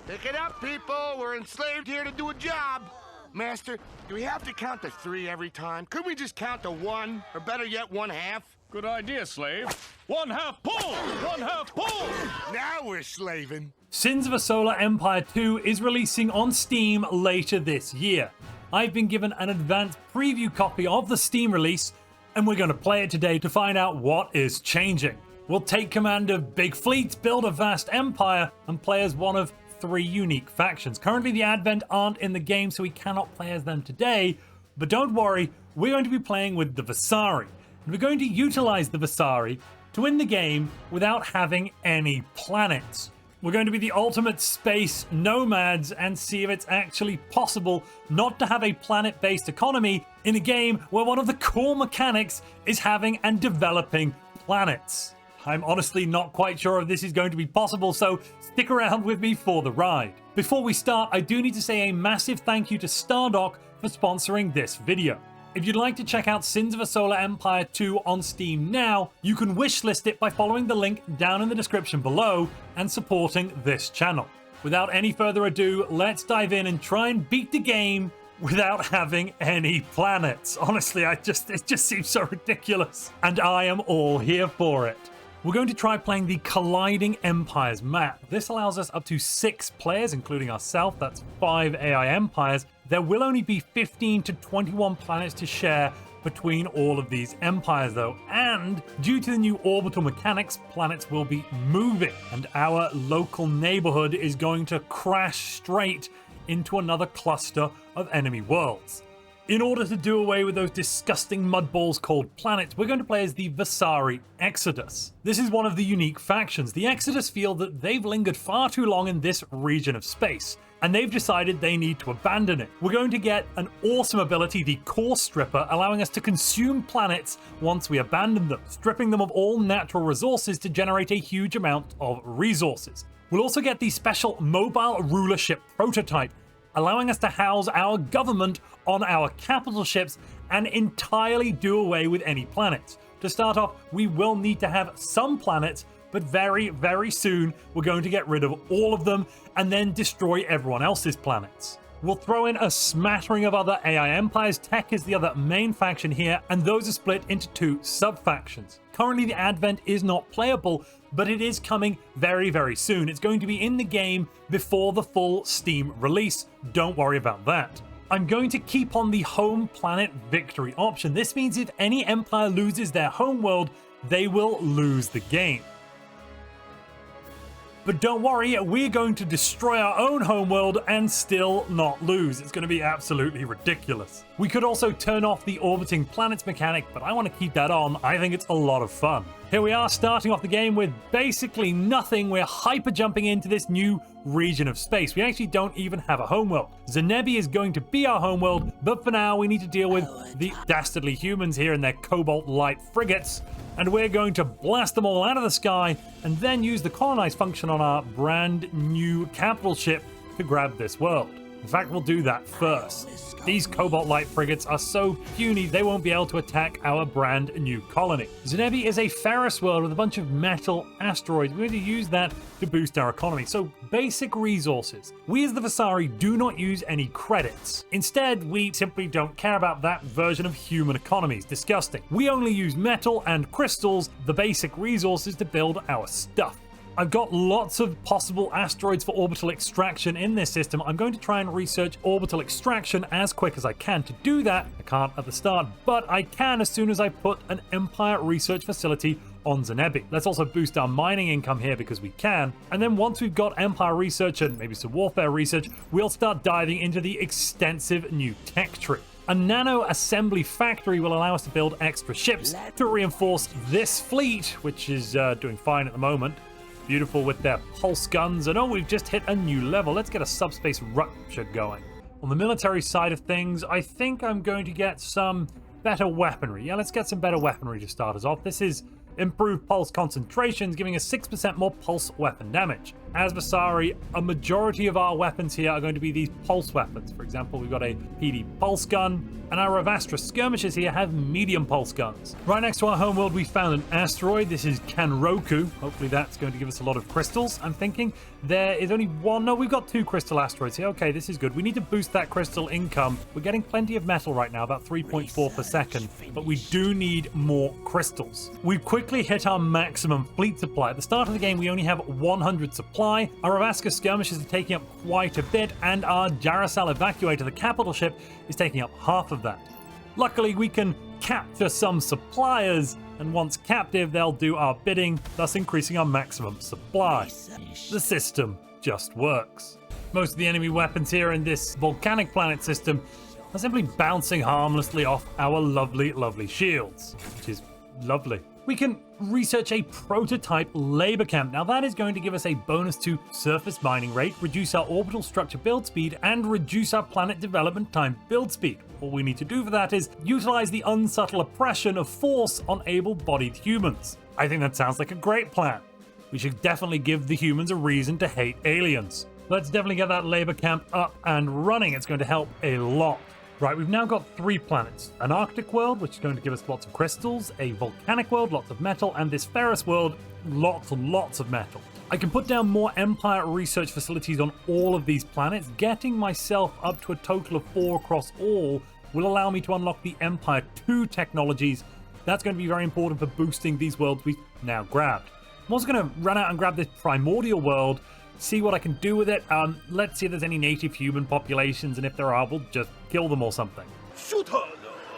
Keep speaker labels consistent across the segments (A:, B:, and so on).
A: Pick it up, people. We're enslaved here to do a job. Master, do we have to count to 3 every time? Could we just count to 1? Or better yet, 1/2?
B: Good idea, slave. 1/2 pull! 1/2 pull!
A: Now we're slaving.
C: Sins of a Solar Empire 2 is releasing on Steam later this year. I've been given an advanced preview copy of the Steam release, and we're going to play it today to find out what is changing. We'll take command of big fleets, build a vast empire, and play as one of 3 unique factions. Currently, the Advent aren't in the game, so we cannot play as them today, but don't worry, we're going to be playing with the Vasari, and we're going to utilize the Vasari to win the game without having any planets. We're going to be the ultimate space nomads and see if it's actually possible not to have a planet-based economy in a game where one of the core mechanics is having and developing planets. I'm honestly not quite sure if this is going to be possible, so stick around with me for the ride. Before we start, I do need to say a massive thank you to Stardock for sponsoring this video. If you'd like to check out Sins of a Solar Empire 2 on Steam now, you can wishlist it by following the link down in the description below and supporting this channel. Without any further ado, let's dive in and try and beat the game without having any planets. Honestly, it just seems so ridiculous, and I am all here for it. We're going to try playing the Colliding Empires map. This allows us up to 6 players, including ourselves. That's 5 AI empires. There will only be 15 to 21 planets to share between all of these empires though, and due to the new orbital mechanics, planets will be moving, and our local neighborhood is going to crash straight into another cluster of enemy worlds. In order to do away with those disgusting mudballs called planets, we're going to play as the Vasari Exodus. This is one of the unique factions. The Exodus feel that they've lingered far too long in this region of space, and they've decided they need to abandon it. We're going to get an awesome ability, the Core Stripper, allowing us to consume planets once we abandon them, stripping them of all natural resources to generate a huge amount of resources. We'll also get the special Mobile Rulership prototype, allowing us to house our government on our capital ships and entirely do away with any planets. To start off, we will need to have some planets, but very, very soon we're going to get rid of all of them and then destroy everyone else's planets. We'll throw in a smattering of other AI empires. Tech is the other main faction here, and those are split into 2 sub-factions. Currently, the Advent is not playable, but it is coming very, very soon. It's going to be in the game before the full Steam release. Don't worry about that. I'm going to keep on the home planet victory option. This means if any empire loses their homeworld, they will lose the game. But don't worry, we're going to destroy our own homeworld and still not lose. It's going to be absolutely ridiculous. We could also turn off the orbiting planets mechanic, but I want to keep that on. I think it's a lot of fun. Here we are starting off the game with basically nothing. We're hyper jumping into this new region of space. We actually don't even have a homeworld. Zenebi is going to be our homeworld, but for now we need to deal with the dastardly humans here in their cobalt light frigates, and we're going to blast them all out of the sky and then use the colonize function on our brand new capital ship to grab this world. In fact, we'll do that first. These cobalt light frigates are so puny they won't be able to attack our brand new colony. Zenebi is a Ferris world with a bunch of metal asteroids. We're going to use that to boost our economy. So basic resources. We as the Vasari do not use any credits. Instead, we simply don't care about that version of human economies. Disgusting. We only use metal and crystals, the basic resources, to build our stuff. I've got lots of possible asteroids for orbital extraction in this system. I'm going to try and research orbital extraction as quick as I can. To do that, I can't at the start, but I can as soon as I put an Empire research facility on Zenebi. Let's also boost our mining income here because we can. And then once we've got Empire research and maybe some warfare research, we'll start diving into the extensive new tech tree. A nano assembly factory will allow us to build extra ships to reinforce this fleet, which is doing fine at the moment. Beautiful with their pulse guns, and oh, we've just hit a new level. Let's get a subspace rupture going. On the military side of things, I think I'm going to get some better weaponry. Yeah, let's get some better weaponry to start us off. This is improved pulse concentrations, giving us 6% more pulse weapon damage. as Vasari, a majority of our weapons here are going to be these pulse weapons. For example, we've got a PD pulse gun, and our Ravastra skirmishers here have medium pulse guns. Right next to our homeworld, we found an asteroid. This is Kanroku. Hopefully that's going to give us a lot of crystals. I'm thinking there is only one. No, we've got 2 crystal asteroids here. Okay, this is good. We need to boost that crystal income. We're getting plenty of metal right now, about 3.4 per second, but we do need more crystals. We've quickly hit our maximum fleet supply. At the start of the game, we only have 100 supply. Our Ravastra skirmishers are taking up quite a bit, and our Jarasal evacuator, the capital ship, is taking up half of that. Luckily, we can capture some suppliers, and once captive, they'll do our bidding, thus increasing our maximum supply. The system just works. Most of the enemy weapons here in this volcanic planet system are simply bouncing harmlessly off our lovely, lovely shields, which is lovely. We can research a prototype labor camp. Now that is going to give us a bonus to surface mining rate, reduce our orbital structure build speed, and reduce our planet development time build speed. All we need to do for that is utilize the unsubtle oppression of force on able-bodied humans. I think that sounds like a great plan. We should definitely give the humans a reason to hate aliens. Let's definitely get that labor camp up and running. It's going to help a lot. Right, we've now got 3 planets. An Arctic world, which is going to give us lots of crystals, a volcanic world, lots of metal, and this ferrous world, lots and lots of metal. I can put down more Empire research facilities on all of these planets. Getting myself up to a total of 4 across all will allow me to unlock the Empire 2 technologies. That's going to be very important for boosting these worlds we've now grabbed. I'm also going to run out and grab this primordial world, see what I can do with it. Let's see if there's any native human populations, and if there are, we'll just kill them or something.
A: Shoot her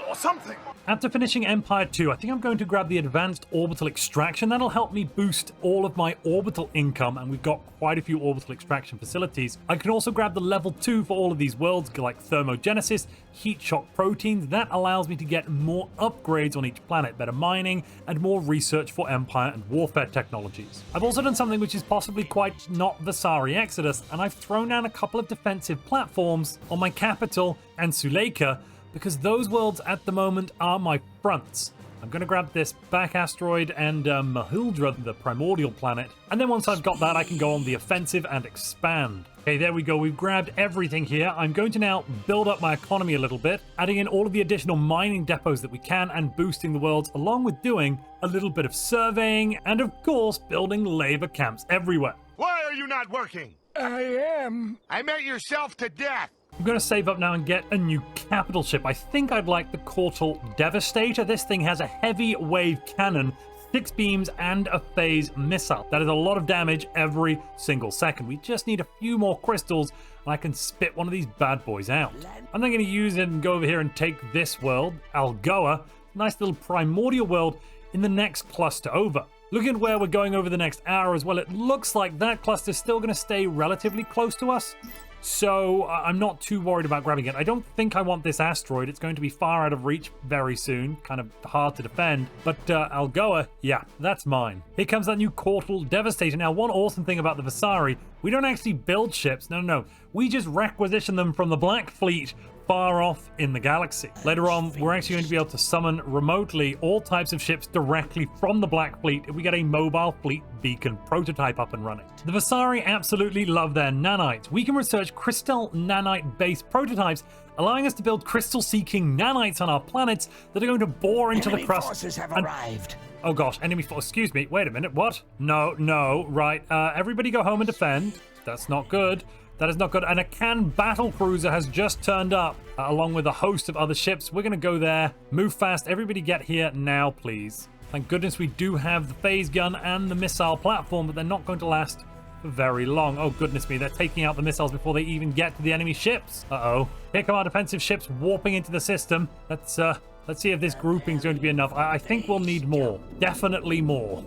A: or something.
C: After finishing Empire 2, I think I'm going to grab the Advanced Orbital Extraction. That'll help me boost all of my orbital income, and we've got quite a few orbital extraction facilities. I can also grab the level 2 for all of these worlds, like Thermogenesis, Heat Shock Proteins. That allows me to get more upgrades on each planet, better mining, and more research for Empire and warfare technologies. I've also done something which is possibly quite not Vasari Exodus, and I've thrown down a couple of defensive platforms on my capital and Suleika, because those worlds at the moment are my fronts. I'm going to grab this back asteroid and Mahildra, the primordial planet, and then once I've got that, I can go on the offensive and expand. Okay, there we go. We've grabbed everything here. I'm going to now build up my economy a little bit, adding in all of the additional mining depots that we can and boosting the worlds, along with doing a little bit of surveying and, of course, building labor camps everywhere.
A: Why are you not working?
D: I am.
A: I met yourself to death.
C: I'm going to save up now and get a new capital ship. I think I'd like the Cortal Devastator. This thing has a heavy wave cannon, 6 beams, and a phase missile. That is a lot of damage every single second. We just need a few more crystals, and I can spit one of these bad boys out. I'm then going to use it and go over here and take this world, Algoa, nice little primordial world, in the next cluster over. Looking at where we're going over the next hour as well, it looks like that cluster is still going to stay relatively close to us. So I'm not too worried about grabbing it. I don't think I want this asteroid. It's going to be far out of reach very soon. Kind of hard to defend. But Algoa, yeah, that's mine. Here comes that new Cortal Devastator. Now, one awesome thing about the Vasari, we don't actually build ships. No. We just requisition them from the Black Fleet far off in the galaxy. Later on, we're actually going to be able to summon remotely all types of ships directly from the Black Fleet if we get a mobile fleet beacon prototype up and running. The Vasari absolutely love their nanites. We can research crystal nanite-based prototypes, allowing us to build crystal-seeking nanites on our planets that are going to bore into the crust.
D: Forces have arrived.
C: Oh gosh, enemy force. Excuse me. Wait a minute. What? No. Right. Everybody go home and defend. That's not good. That is not good. And a Can battle cruiser has just turned up, along with a host of other ships. We're going to go there. Move fast. Everybody get here now, please. Thank goodness we do have the phase gun and the missile platform, but they're not going to last for very long. Oh, goodness me. They're taking out the missiles before they even get to the enemy ships. Uh-oh. Here come our defensive ships warping into the system. Let's see if this grouping is going to be enough. I think we'll need more. Definitely more.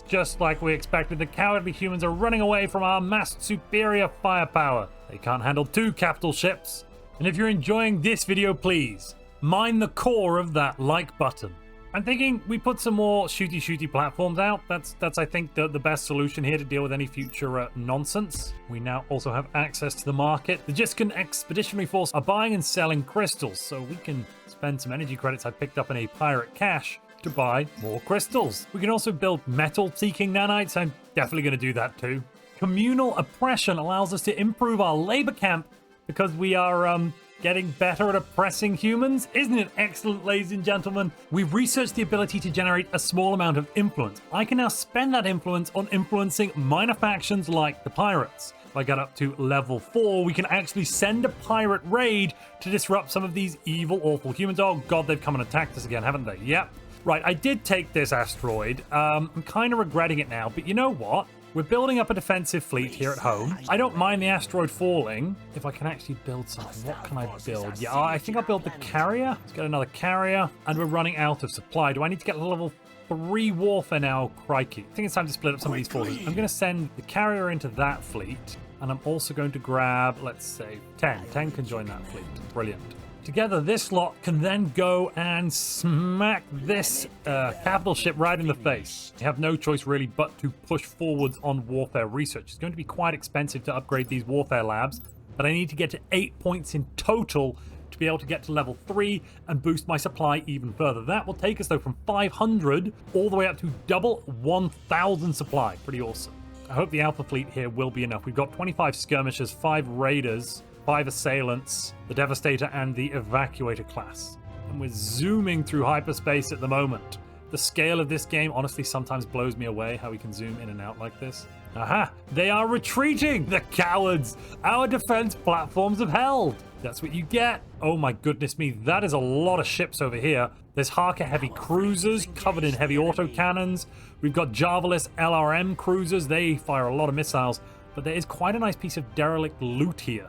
C: Just like we expected, the cowardly humans are running away from our massed superior firepower. They can't handle 2 capital ships. And if you're enjoying this video, please mind the core of that like button. I'm thinking we put some more shooty platforms out. That's I think the best solution here to deal with any future nonsense. We now also have access to the market. The Jiskan Expeditionary Force are buying and selling crystals, so we can spend some energy credits I picked up in a pirate cache to buy more crystals. We can also build metal-seeking nanites. I'm definitely going to do that too. communal oppression allows us to improve our labor camp because we are getting better at oppressing humans. Isn't it excellent, ladies and gentlemen? We've researched the ability to generate a small amount of influence. I can now spend that influence on influencing minor factions like the pirates. If I get up to level 4, we can actually send a pirate raid to disrupt some of these evil, awful humans. Oh god, they've come and attacked us again, haven't they? Yep. Right, I did take this asteroid. I'm kind of regretting it now, but you know what? We're building up a defensive fleet here at home. I don't mind the asteroid falling. If I can actually build something, what can I build? Yeah, I think I'll build the carrier. Let's get another carrier. And we're running out of supply. Do I need to get a level 3 warfare now? Crikey. I think it's time to split up some of these forces. I'm going to send the carrier into that fleet. And I'm also going to grab, let's say, 10. 10 can join that fleet. Brilliant. Together, this lot can then go and smack this capital ship right in the face. You have no choice really but to push forwards on warfare research. It's going to be quite expensive to upgrade these warfare labs, but I need to get to 8 points in total to be able to get to level 3 and boost my supply even further. That will take us though from 500 all the way up to double 1,000 supply. Pretty awesome. I hope the Alpha fleet here will be enough. We've got 25 skirmishers, 5 raiders, 5 assailants, the Devastator, and the Evacuator class. And we're zooming through hyperspace at the moment. The scale of this game honestly sometimes blows me away, how we can zoom in and out like this. Aha! They are retreating! The cowards! Our defense platforms have held! That's what you get! Oh my goodness me, that is a lot of ships over here. There's Harker heavy cruisers covered in heavy autocannons. We've got Javalis LRM cruisers. They fire a lot of missiles, but there is quite a nice piece of derelict loot here.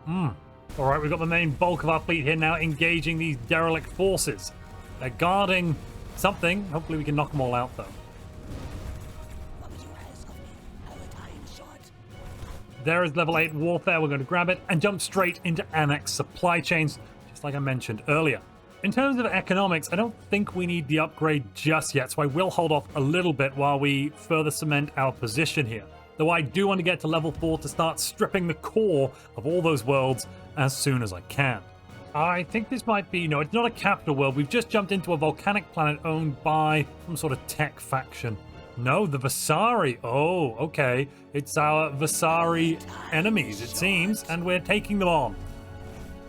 C: All right, we've got the main bulk of our fleet here now engaging these derelict forces. They're guarding something. Hopefully we can knock them all out, though. There is level 8 warfare. We're going to grab it and jump straight into annex supply chains, just like I mentioned earlier. In terms of economics, I don't think we need the upgrade just yet, so I will hold off a little bit while we further cement our position here. Though I do want to get to level 4 to start stripping the core of all those worlds as soon as I can. I think this might be... No, it's not a capital world. We've just jumped into a volcanic planet owned by some sort of tech faction. No, the Vasari. Oh, okay. It's our Vasari enemies, it seems, and we're taking them on.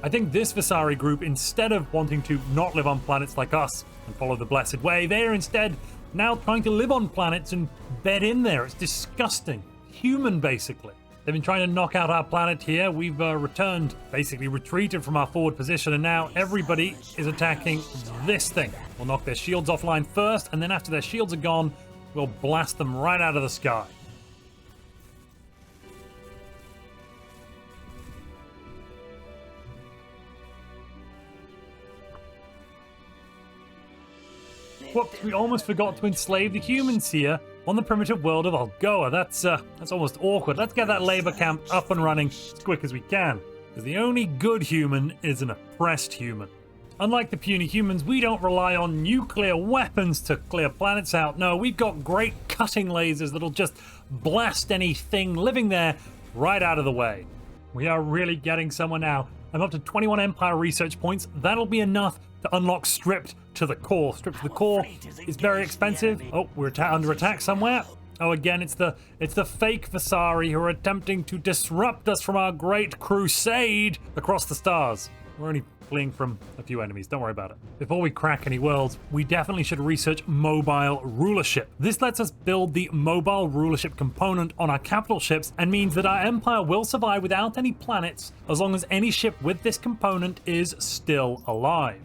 C: I think this Vasari group, instead of wanting to not live on planets like us and follow the Blessed Way, they're instead now trying to live on planets and bed in there. It's disgusting. Human, basically. They've been trying to knock out our planet here. We've returned, basically retreated from our forward position, and now everybody is attacking this thing. We'll knock their shields offline first, and then after their shields are gone, we'll blast them right out of the sky. Whoops, we almost forgot to enslave the humans here on the primitive world of Algoa. That's almost awkward. Let's get that labor camp up and running as quick as we can, because the only good human is an oppressed human. Unlike the puny humans, we don't rely on nuclear weapons to clear planets out. No, we've got great cutting lasers that'll just blast anything living there right out of the way. We are really getting somewhere now. I'm up to 21 Empire research points. That'll be enough to unlock Stripped to the Core. Stripped to the Core is very expensive. Oh, we're under attack somewhere. Oh, again, it's the fake Vasari who are attempting to disrupt us from our great crusade across the stars. We're only fleeing from a few enemies, don't worry about it. Before we crack any worlds, we definitely should research mobile rulership. This lets us build the mobile rulership component on our capital ships and means that our empire will survive without any planets as long as any ship with this component is still alive.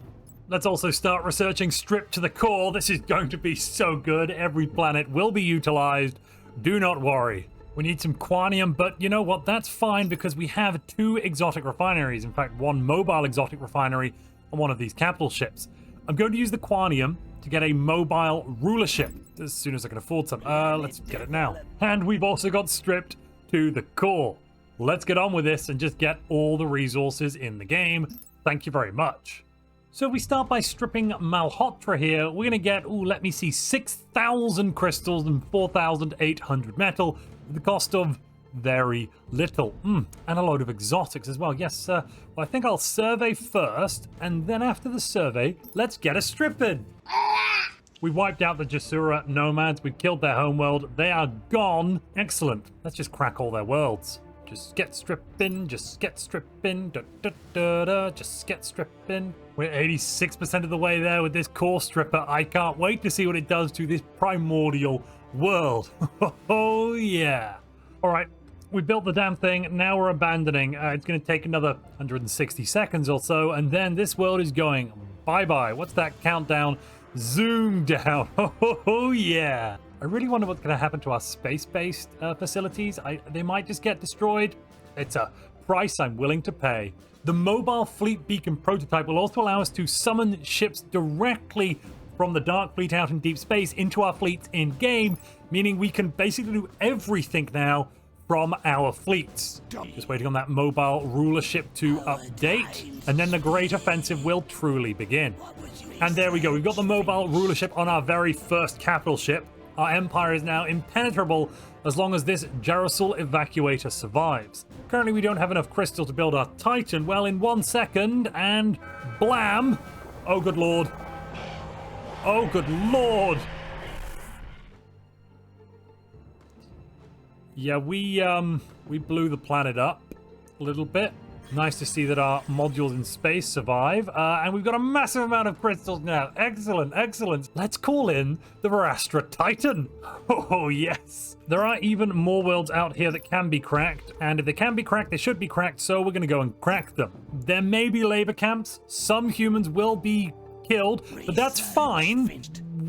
C: Let's also start researching Stripped to the Core. This is going to be so good. Every planet will be utilized. Do not worry. We need some quanium, but you know what? That's fine because we have 2 exotic refineries. In fact, 1 mobile exotic refinery on one of these capital ships. I'm going to use the quanium to get a mobile rulership as soon as I can afford some. Let's get it now. And we've also got Stripped to the Core. Let's get on with this and just get all the resources in the game. Thank you very much. So if we start by stripping Malhotra here, we're going to get, let me see, 6,000 crystals and 4,800 metal at the cost of very little. And a load of exotics as well. Yes, well, I think I'll survey first, and then after the survey, let's get a stripping. We wiped out the Jasura nomads. We've killed their homeworld. They are gone. Excellent. Let's just crack all their worlds. Just get stripping, just get stripping, da, da, da, da, just get stripping. We're 86% of the way there with this core stripper. I can't wait to see what it does to this primordial world. Oh, yeah. All right, we built the damn thing. Now we're abandoning. It's going to take another 160 seconds or so, and then this world is going bye-bye. What's that countdown? Zoom down. Oh, yeah. I really wonder what's going to happen to our space-based facilities. They might just get destroyed. It's a price I'm willing to pay. The mobile fleet beacon prototype will also allow us to summon ships directly from the Dark Fleet out in deep space into our fleets in-game, meaning we can basically do everything now from our fleets. Just waiting on that mobile ruler ship to update, and then the Great Offensive will truly begin. And there we go. We've got the mobile ruler ship on our very first capital ship. Our empire is now impenetrable as long as this Jarusul evacuator survives. Currently, we don't have enough crystal to build our Titan. Well, in 1 second, and blam! Oh, good lord. Oh, good lord! Yeah, we blew the planet up a little bit. Nice to see that our modules in space survive. And we've got a massive amount of crystals now. Excellent, excellent. Let's call in the Verastra Titan. Oh, yes. There are even more worlds out here that can be cracked. And if they can be cracked, they should be cracked. So we're going to go and crack them. There may be labor camps. Some humans will be killed, but that's fine.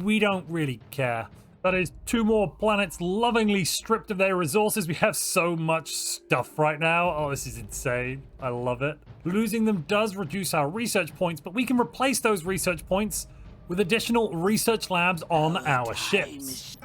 C: We don't really care. That is 2 more planets lovingly stripped of their resources. We have so much stuff right now. Oh, this is insane. I love it. Losing them does reduce our research points, but we can replace those research points with additional research labs on our ships.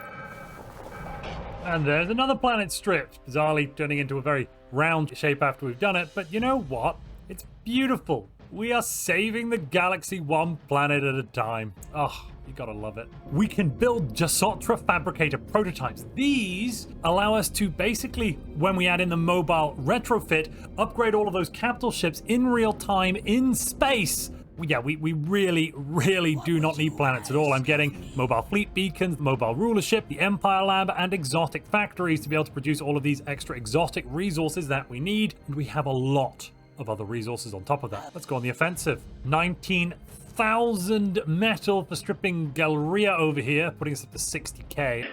C: And there's another planet stripped, bizarrely turning into a very round shape after we've done it. But you know what? It's beautiful. We are saving the galaxy one planet at a time. Oh, you gotta love it. We can build Jasotra fabricator prototypes. These allow us to basically, when we add in the mobile retrofit, upgrade all of those capital ships in real time in space. Yeah, we really, really do not need planets at all. I'm getting mobile fleet beacons, mobile ruler ship, the Empire Lab, and exotic factories to be able to produce all of these extra exotic resources that we need. And we have a lot of other resources on top of that. Let's go on the offensive. 19,000 metal for stripping Galleria over here, putting us up to 60k.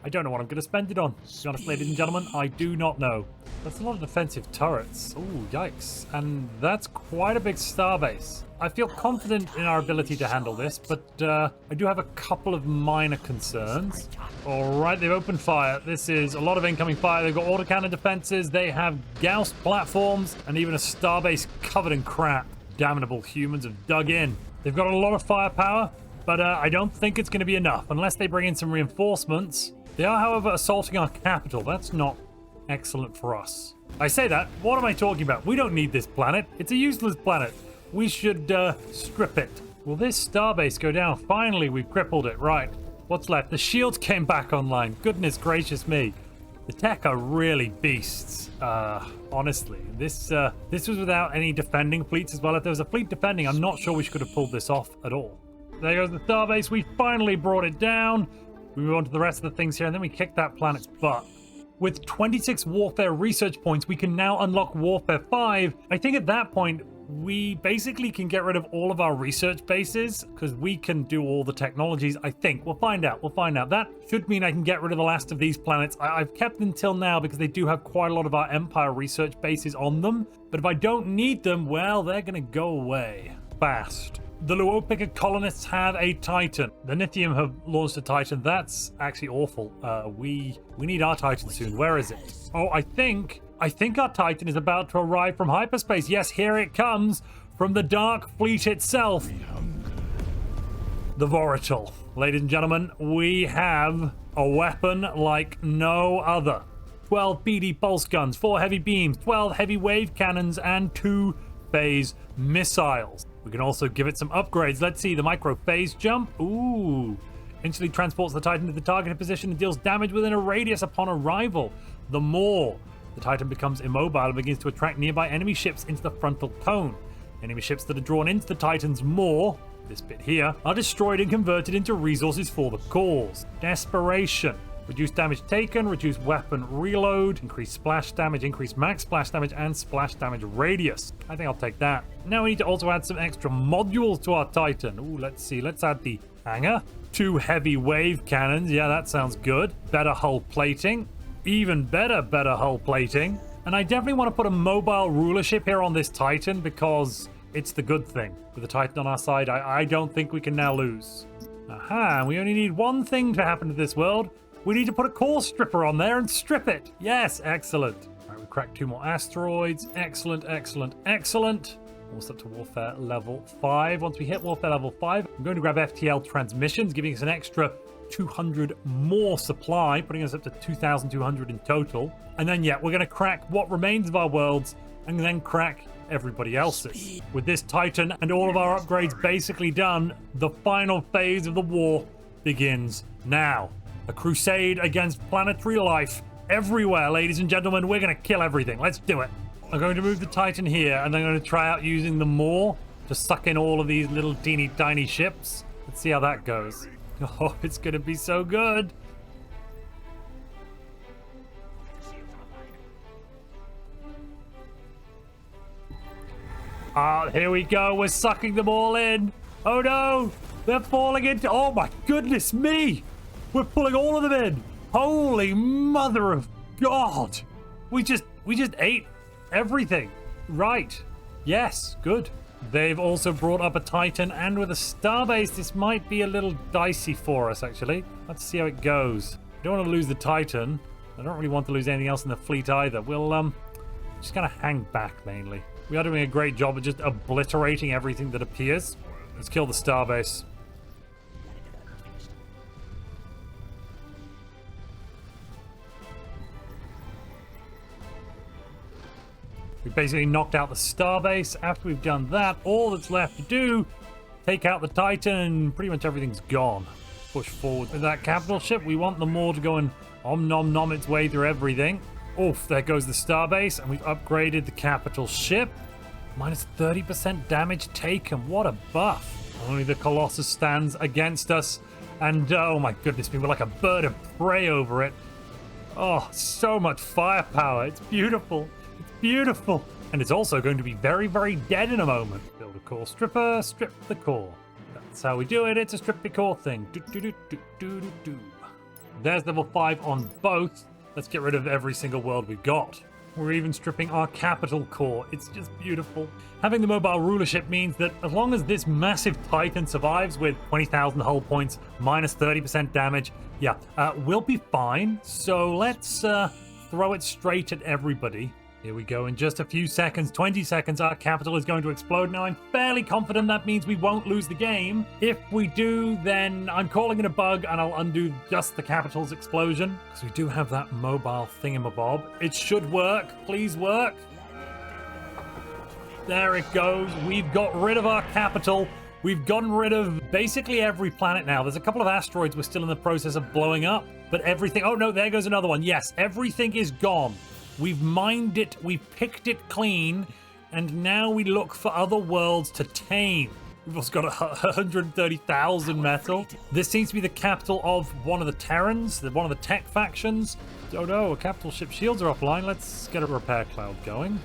C: I don't know what I'm going to spend it on. To be honest, ladies and gentlemen, I do not know. That's a lot of defensive turrets. Oh, yikes. And that's quite a big starbase. I feel confident in our ability to handle this, but I do have a couple of minor concerns. All right, they've opened fire. This is a lot of incoming fire. They've got autocannon defenses. They have Gauss platforms and even a starbase covered in crap. Damnable humans have dug in. They've got a lot of firepower, but I don't think it's going to be enough unless they bring in some reinforcements. They are, however, assaulting our capital. That's not excellent for us. I say that, what am I talking about? We don't need this planet. It's a useless planet. We should strip it. Will this starbase go down? Finally, we've crippled it. Right. What's left? The shields came back online. Goodness gracious me. The tech are really beasts. Honestly, this was without any defending fleets as well. If there was a fleet defending, I'm not sure we could have pulled this off at all. There goes the starbase. We finally brought it down. We move on to the rest of the things here, and then we kick that planet's butt. With 26 Warfare research points, we can now unlock Warfare 5. I think at that point, we basically can get rid of all of our research bases, because we can do all the technologies, I think. We'll find out. We'll find out. That should mean I can get rid of the last of these planets. I've kept until now because they do have quite a lot of our Empire research bases on them. But if I don't need them, well, they're going to go away fast. The Luopica colonists have a Titan. The Nithium have launched a Titan. That's actually awful. We need our Titan soon. Where is it? Oh, I think our Titan is about to arrive from hyperspace. Yes, here it comes from the Dark Fleet itself. The Voratal. Ladies and gentlemen, we have a weapon like no other. 12 BD pulse guns, 4 heavy beams, 12 heavy wave cannons, and 2 phase missiles. We can also give it some upgrades. Let's see, the micro phase jump. Ooh. Instantly transports the Titan to the targeted position and deals damage within a radius upon arrival. The more the Titan becomes immobile and begins to attract nearby enemy ships into the frontal cone. Enemy ships that are drawn into the Titan's maw this bit here, are destroyed and converted into resources for the cause. Desperation. Reduce damage taken, reduce weapon reload, increase splash damage, increase max splash damage, and splash damage radius. I think I'll take that. Now we need to also add some extra modules to our Titan. Ooh, let's see. Let's add the hangar. 2 heavy wave cannons. Yeah, that sounds good. Better hull plating. Even better hull plating. And I definitely want to put a mobile rulership here on this Titan because it's the good thing. With the Titan on our side, I don't think we can now lose. Aha, we only need one thing to happen to this world. We need to put a core stripper on there and strip it. Yes, excellent. All right, we cracked 2 more asteroids. Excellent, excellent, excellent. Almost up to warfare level 5. Once we hit warfare level 5, I'm going to grab FTL transmissions, giving us an extra 200 more supply, putting us up to 2,200 in total. And then, yeah, we're going to crack what remains of our worlds and then crack everybody else's. With this Titan and all of our upgrades basically done, the final phase of the war begins now. A crusade against planetary life everywhere, ladies and gentlemen. We're going to kill everything. Let's do it. I'm going to move the Titan here, and I'm going to try out using the Maw to suck in all of these little teeny tiny ships. Let's see how that goes. Oh, it's going to be so good. Ah, here we go. We're sucking them all in. Oh no, they're falling into... Oh my goodness me. We're pulling all of them in. Holy mother of God. We just ate everything. Right. Yes, good. They've also brought up a Titan, and with a starbase, this might be a little dicey for us, actually. Let's see how it goes. We don't want to lose the Titan. I don't really want to lose anything else in the fleet either. We'll just kind of hang back, mainly. We are doing a great job of just obliterating everything that appears. Let's kill the starbase. We basically knocked out the starbase. After we've done that, all that's left to do, take out the Titan, and pretty much everything's gone. Push forward with that capital ship. We want the Maw to go and nom its way through everything. Oof, there goes the starbase, and we've upgraded the capital ship. Minus 30% damage taken. What a buff. Only the Colossus stands against us, and oh my goodness, we were like a bird of prey over it. Oh, so much firepower. It's beautiful. Beautiful. And it's also going to be very, very dead in a moment. Build a core stripper, strip the core. That's how we do it. It's a strip the core thing. There's level 5 on both. Let's get rid of every single world we've got. We're even stripping our capital core. It's just beautiful. Having the mobile rulership means that as long as this massive Titan survives with 20,000 hull points, minus 30% damage, yeah, we'll be fine. So let's throw it straight at everybody. Here we go. In just a few seconds, 20 seconds, our capital is going to explode. Now, I'm fairly confident that means we won't lose the game. If we do, then I'm calling it a bug, and I'll undo just the capital's explosion. Because we do have that mobile thingamabob. It should work. Please work. There it goes. We've got rid of our capital. We've gotten rid of basically every planet now. There's a couple of asteroids we're still in the process of blowing up. But everything... Oh, no, there goes another one. Yes, everything is gone. We've mined it, we've picked it clean, and now we look for other worlds to tame. We've also got 130,000 metal. This seems to be the capital of one of the Terrans, one of the tech factions. Oh no, a capital ship shields are offline. Let's get a repair cloud going.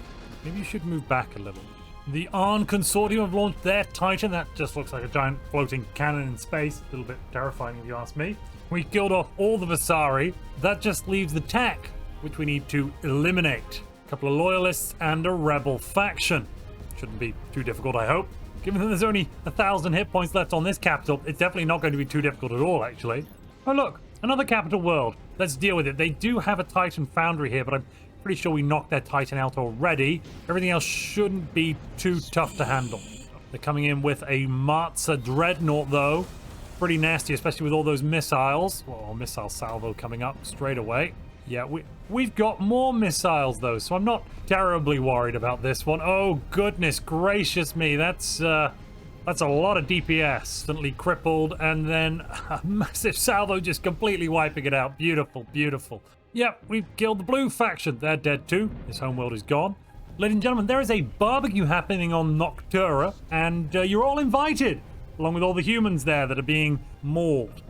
C: Maybe you should move back a little. The Arn Consortium have launched their Titan. That just looks like a giant floating cannon in space. A little bit terrifying if you ask me. We killed off all the Vasari. That just leaves the tech, which we need to eliminate. A couple of loyalists and a rebel faction. Shouldn't be too difficult, I hope. Given that there's only 1,000 hit points left on this capital, it's definitely not going to be too difficult at all, actually. Oh look, another capital world. Let's deal with it. They do have a Titan foundry here, but I'm pretty sure we knocked their Titan out already. Everything else shouldn't be too tough to handle. They're coming in with a Marza Dreadnought, though. Pretty nasty, especially with all those missiles. Well, missile salvo coming up straight away. Yeah, we've got more missiles, though, so I'm not terribly worried about this one. Oh, goodness gracious me. That's a lot of DPS. Instantly crippled, and then a massive salvo just completely wiping it out. Beautiful, beautiful. Yep, we've killed the blue faction. They're dead, too. This homeworld is gone. Ladies and gentlemen, there is a barbecue happening on Noctura, and you're all invited. along with all the humans there that are being mauled.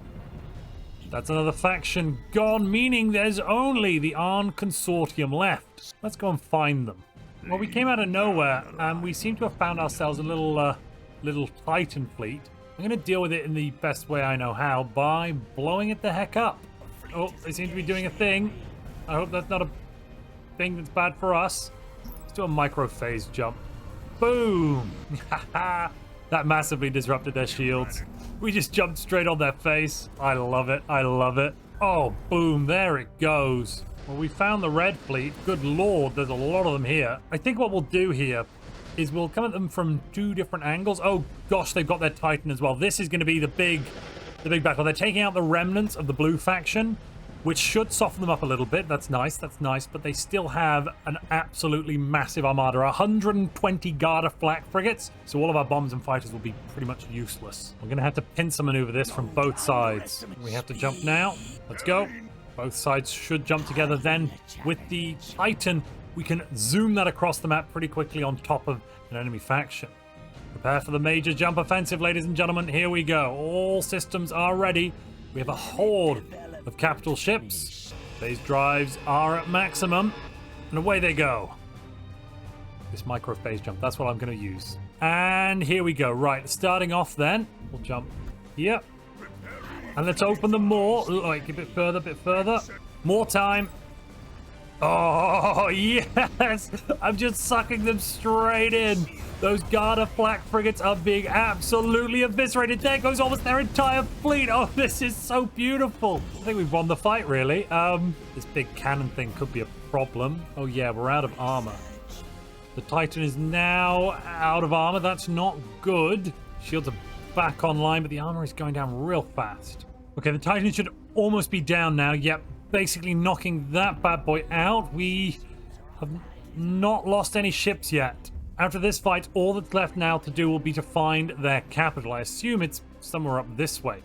C: That's another faction gone, meaning there's only the Arn Consortium left. Let's go and find them. Well, we came out of nowhere, and we seem to have found ourselves a little Titan fleet. I'm going to deal with it in the best way I know how, by blowing it the heck up. Oh, they seem to be doing a thing. I hope that's not a thing that's bad for us. Let's do a micro-phase jump. Boom! That massively disrupted their shields. We just jumped straight on their face. I love it. I love it. Oh, boom. There it goes. Well, we found the red fleet. Good lord, there's a lot of them here. I think what we'll do here is we'll come at them from 2 different angles. Oh, gosh, they've got their Titan as well. This is going to be the big battle. They're taking out the remnants of the blue faction, which should soften them up a little bit. That's nice, but they still have an absolutely massive armada. 120 Garda flak frigates, so all of our bombs and fighters will be pretty much useless. We're going to have to pincer maneuver this from both sides. We have to jump now. Let's go. Both sides should jump together. Then, with the Titan, we can zoom that across the map pretty quickly on top of an enemy faction. Prepare for the major jump offensive, ladies and gentlemen. Here we go. All systems are ready. We have a horde of capital ships. Phase drives are at maximum, and away they go. This micro phase jump, that's what I'm going to use. And here we go. Right, starting off then, we'll jump here. And let's open them more. Like a bit further. More time. Oh, yes! I'm just sucking them straight in. Those Garda flak frigates are being absolutely eviscerated. There goes almost their entire fleet. Oh, this is so beautiful. I think we've won the fight, really. This big cannon thing could be a problem. Oh, yeah, we're out of armor. The Titan is now out of armor. That's not good. Shields are back online, but the armor is going down real fast. Okay, the Titan should almost be down now. Yep, basically knocking that bad boy out. We have not lost any ships yet. After this fight, all that's left now to do will be to find their capital. I assume it's somewhere up this way.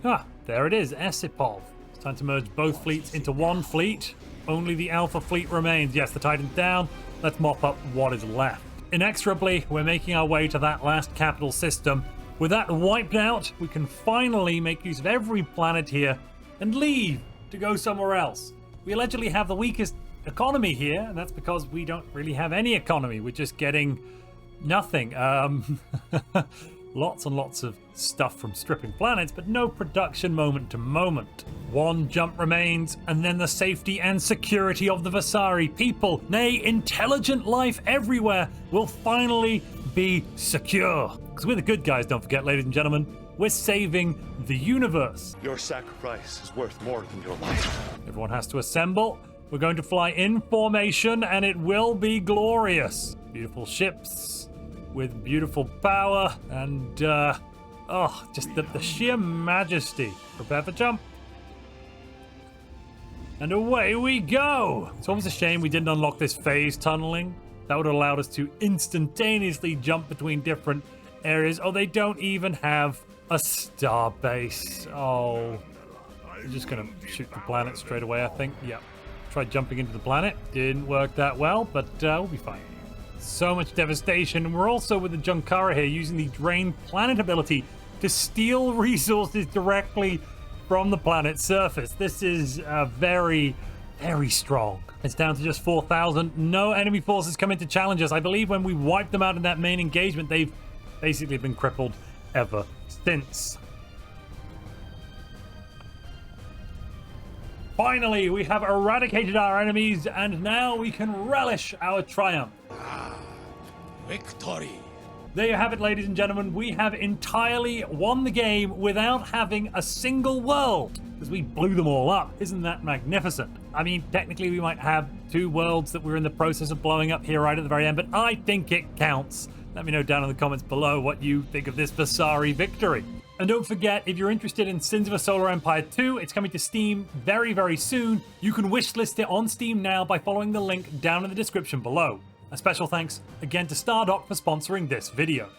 C: Ah, there it is, Esipov. It's time to merge both fleets into one fleet. Only the Alpha fleet remains. Yes, the Titan's down. Let's mop up what is left. Inexorably, we're making our way to that last capital system. With that wiped out, we can finally make use of every planet here and leave to go somewhere else. We allegedly have the weakest economy here, and that's because we don't really have any economy. We're just getting nothing. Lots and lots of stuff from stripping planets, but no production moment to moment. One jump remains, and then the safety and security of the Vasari people, nay, intelligent life everywhere, will finally be secure. Because we're the good guys, don't forget, ladies and gentlemen. We're saving the universe.
E: Your sacrifice is worth more than your life.
C: Everyone has to assemble. We're going to fly in formation, and it will be glorious. Beautiful ships with beautiful power, and just the sheer majesty. Prepare for jump. And away we go. It's almost a shame we didn't unlock this phase tunneling. That would have allowed us to instantaneously jump between different areas. Oh, they don't even have a star base. Oh, we're just gonna shoot the planet straight away, I think. Yep. Tried jumping into the planet. Didn't work that well, but we'll be fine. So much devastation. And we're also, with the Junkara here, using the Drain Planet ability to steal resources directly from the planet's surface. This is very, very strong. It's down to just 4,000. No enemy forces come in to challenge us. I believe when we wiped them out in that main engagement, they've basically been crippled ever since. Finally, we have eradicated our enemies, and now we can relish our triumph.
D: Victory.
C: There you have it, ladies and gentlemen. We have entirely won the game without having a single world, because we blew them all up. Isn't that magnificent? I mean, technically we might have 2 worlds that we're in the process of blowing up here right at the very end, but I think it counts. Let me know down in the comments below what you think of this Vasari victory. And don't forget, if you're interested in Sins of a Solar Empire 2, it's coming to Steam very, very soon. You can wishlist it on Steam now by following the link down in the description below. A special thanks again to Stardock for sponsoring this video.